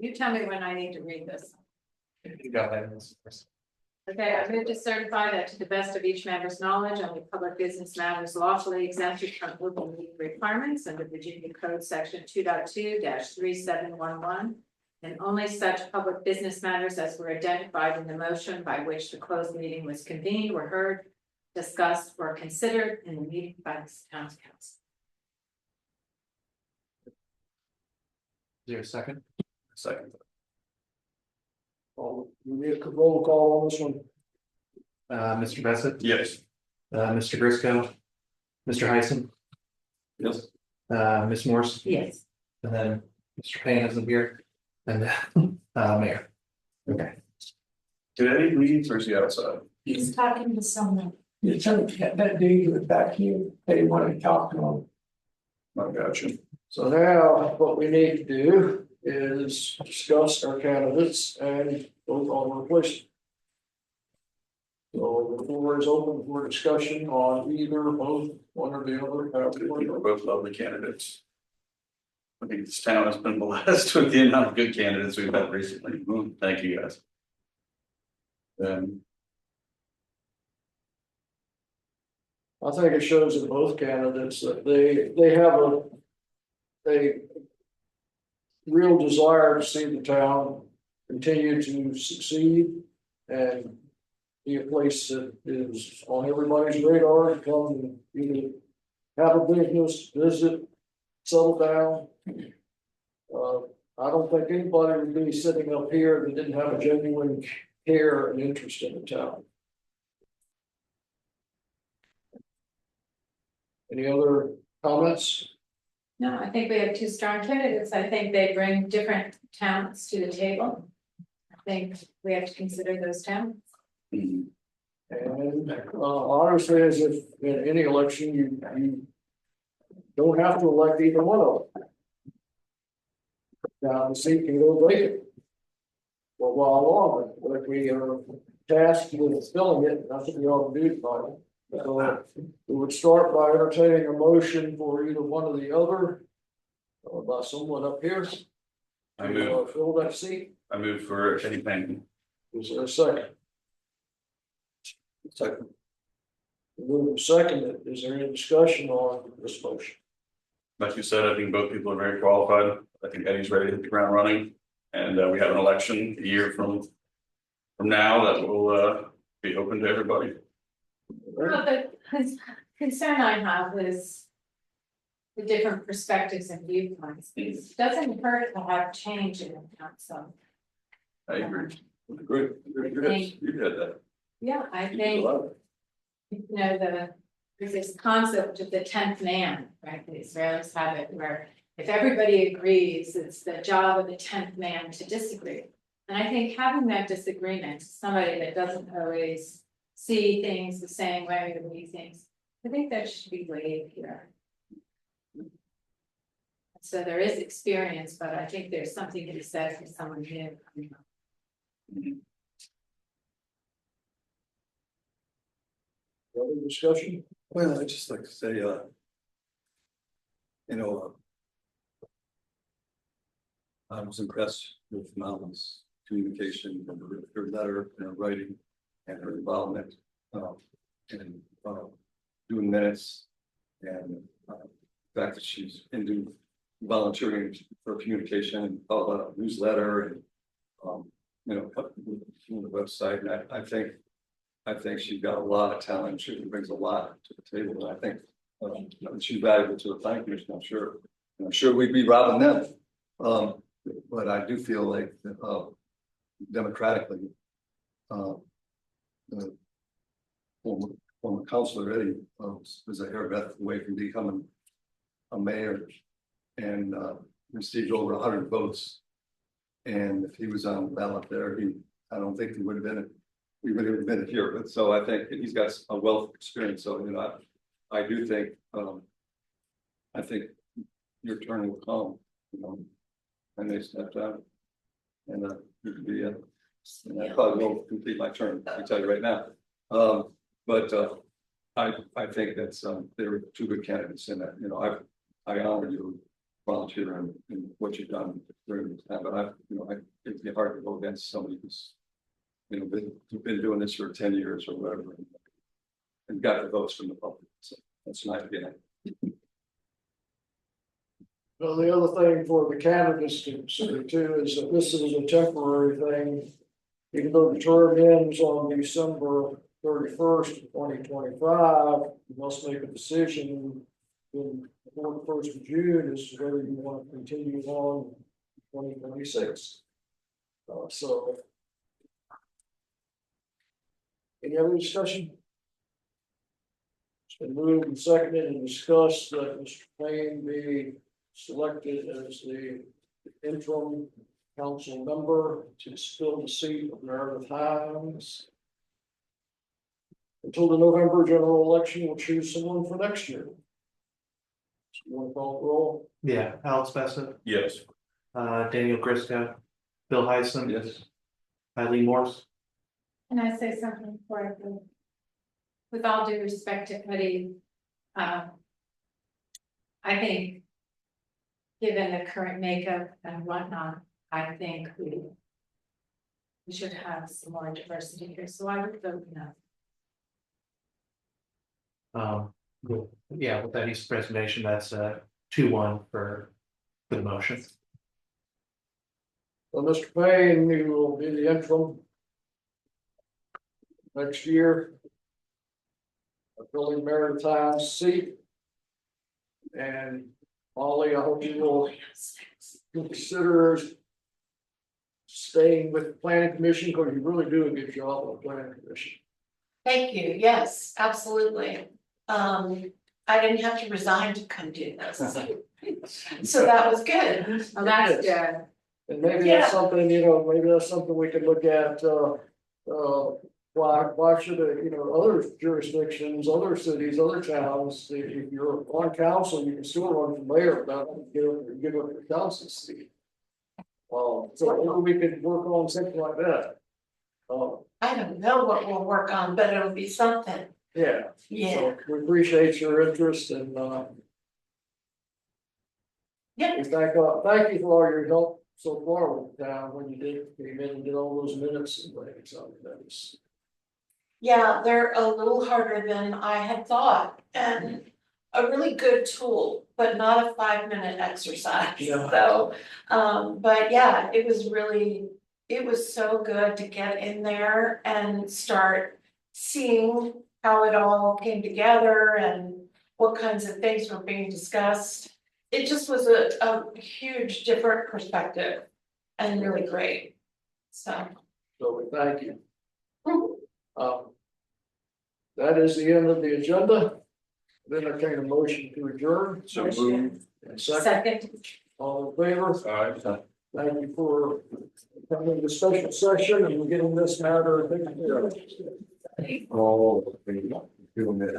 You tell me when I need to read this. You got that. Okay, I move to certify that to the best of each member's knowledge, only public business matters lawfully exempted from open meeting requirements under Virginia Code Section 2.2-3711. And only such public business matters as were identified in the motion by which the closed meeting was convened were heard, discussed, or considered in the meeting by the town council. Is there a second? Second. We need a roll call on this one. Mr. Bassett? Yes. Mr. Briscoe? Mr. Heisen? Yes. Ms. Morse? Yes. And then Mr. Payne isn't here. And Mayor. Okay. Did any leave or is he outside? He's talking to someone. You tell that dude was back here, they want to talk to him. I got you. So now what we need to do is discuss our candidates and vote on replacement. So the floor is open for discussion on either, both, one or the other. We're both lovely candidates. I think this town has been blessed with the amount of good candidates we've had recently. Thank you guys. I think it shows in both candidates that they have a real desire to see the town continue to succeed and be a place that is on everybody's radar to come and either have a business, visit, settle down. I don't think anybody would be sitting up here that didn't have a genuine care and interest in the town. Any other comments? No, I think we have two strong candidates. I think they bring different talents to the table. I think we have to consider those talents. And honestly, as if in any election, you don't have to elect either one of them. Now, the seat can go vacant for a while longer, but if we are tasked with filling it, that's what we ought to do tonight. So we would start by entertaining a motion for either one or the other, by someone up here. I move. Fill that seat. I move for anything. Is there a second? Second. Move second. Is there any discussion on this motion? Like you said, I think both people are very qualified. I think Eddie's ready to hit the ground running. And we have an election a year from now that will be open to everybody. Well, the concern I have is the different perspectives and viewpoints. It doesn't hurt to have change in the council. I agree. Good. You had that. Yeah, I think, there's this concept of the 10th man, right? The Israelis have it where if everybody agrees, it's the job of the 10th man to disagree. And I think having that disagreement, somebody that doesn't always see things the same way or we things, I think that should be waived here. So there is experience, but I think there's something to be said for someone new. Other discussion? Well, I'd just like to say, I was impressed with Malcolm's communication and her letter and her writing and her involvement in doing minutes and the fact that she's into volunteering for communication and all the newsletter and the website. And I think she's got a lot of talent. She brings a lot to the table, and I think she's valuable to the planning commission. I'm sure we'd be robbing them, but I do feel like democratically, the former councilor Eddie was a hairbreadth away from becoming a mayor, and received over 100 votes. And if he was on the ballot there, I don't think he would have been it. We would have been here, but so I think he's got a wealth of experience. So I do think I think your turn will come, and they stepped out, and you could be and I probably won't complete my term. I tell you right now, but I think that's there were two good candidates in that. I honor you volunteer and what you've done during this time, but it'd be hard to go against somebody who's, been doing this for 10 years or whatever. And got the votes from the public, so that's nice, yeah. Well, the other thing for the candidates to consider too is that this is a temporary thing. Even though the term ends on December 31st, 2025, you must make a decision before the 1st of June as to whether you want to continue on 2026. So. Any other discussion? It's been moved and seconded and discussed that Mr. Payne be selected as the interim council member to fill the seat of Meredith Hines. Until the November general election, we'll choose someone for next year. So you want to call the roll? Yeah, Alex Bassett, Yes. Daniel Grisco, Bill Heisen. Yes. Eileen Morse. Can I say something before I go? With all due respect to Cody, I think, given the current makeup and whatnot, I think we should have some more diversity here, so I would vote no. Yeah, with Eddie's presentation, that's 2-1 for the motion. Well, Mr. Payne, you will be the interim next year. Filling Meredith Hines' seat. And Molly, I hope you will consider staying with the planning commission, because you really do a good job on the planning commission. Thank you, yes, absolutely. I didn't have to resign to come do this. So that was good. Oh, that's good. And maybe that's something, maybe that's something we could look at, why should, other jurisdictions, other cities, other towns, if you're on council, you can still run for mayor without give up your council seat. So maybe we could work on something like that. I don't know what we'll work on, but it'll be something. Yeah. Yeah, So we appreciate your interest and, yeah, in fact, thank you for all your help so far with the town when you came in and did all those minutes and things. So that was. yeah, they're a little harder than I had thought and a really good tool, but not a 5-minute exercise. Yeah. So, but yeah, it was so good to get in there and start seeing how it all came together and what kinds of things were being discussed. It just was a huge different perspective and really great, so. So we thank you. That is the end of the agenda. Then I take a motion to adjourn. So moved. And second, Second. all in favor? Aye. Thank you for coming to the special session and getting this matter taken care of. Oh, doing it,